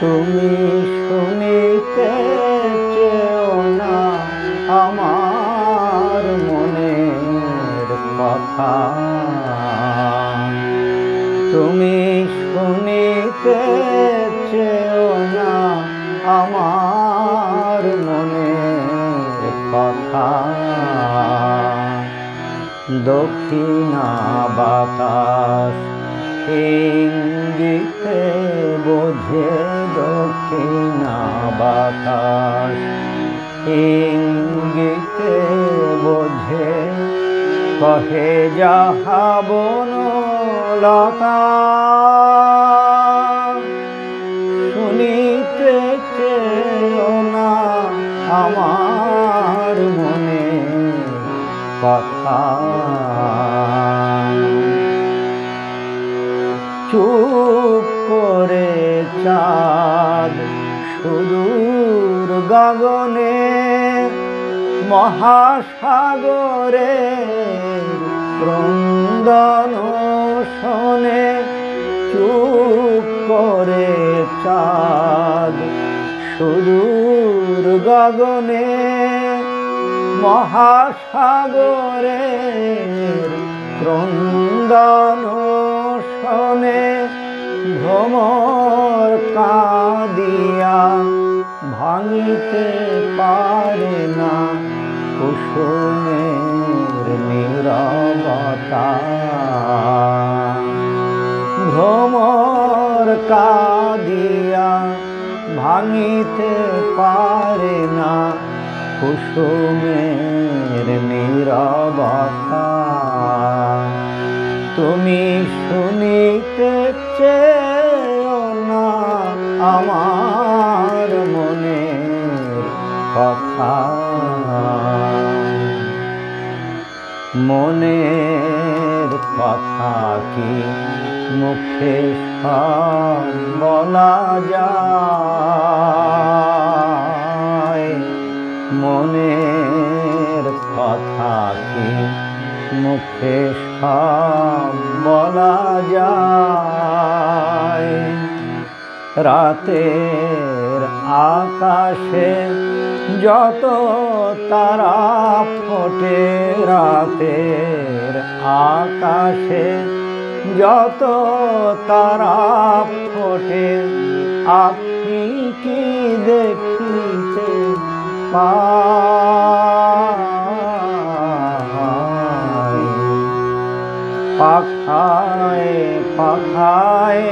তুমি শুনিতে চেও না আমার মনের কথা, তুমি শুনিতে চেও না আমার মনের কথা। দক্ষিণা বাতাস ইঙ্গিতে বোঝে, দক্ষিণা বাতাস ইঙ্গিতে বোঝে, কহে যাহা বনলতা। শুনিতে চেও না আমার মনে কথা, চুপ করে চাঁদ সুদূর গগনে, মহাসাগরে ক্রন্দন শোনে। চুপ করে চাঁদ সুদূর গগনে, মহাসাগরে ক্রন্দন শোনে। ভ্রমর কাঁদিয়া ভাঙিতে পারে না কুসুমের নীরবতা। ভ্রমর কাঁদিয়া ভাঙিতে পারে না কুসুমের নীরবতা। তুমি শুনিতে চেও না আমার মনের কথা। মনের কথা কি মুখে সব বলা যায়? মনের কথা কি মুখে সব বলা যায়? রাতের আকাশে যত তারা ফোটে, রাতের আকাশে যত তারা ফোটে, আপনি কি দেখিতে পায়? পাখায় পাখায়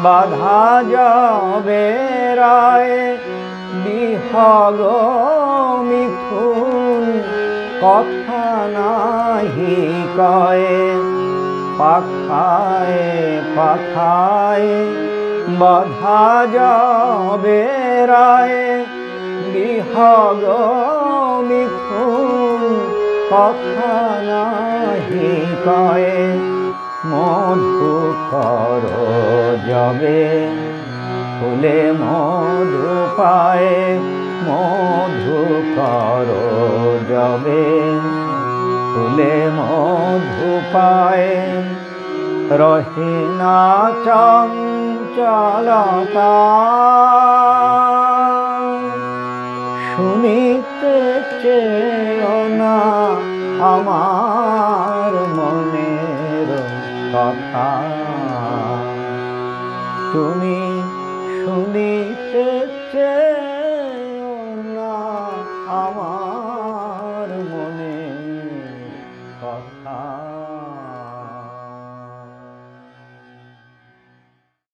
বাধা যাবে রায়, বিহগ মিথুন কথা নাহি কয়। পাখায় পাখায় বাধা যাবে রায়, বিহগ মিথুন কথা নাহি কয়। মধুকর যবে ফুলে মধু পায়, মধুকর যবে ফুলে মধু পায়। রহে না চঞ্চলতা, শুনিতে চেও না আমার মনের কথা। তুমি শুনিতে চেও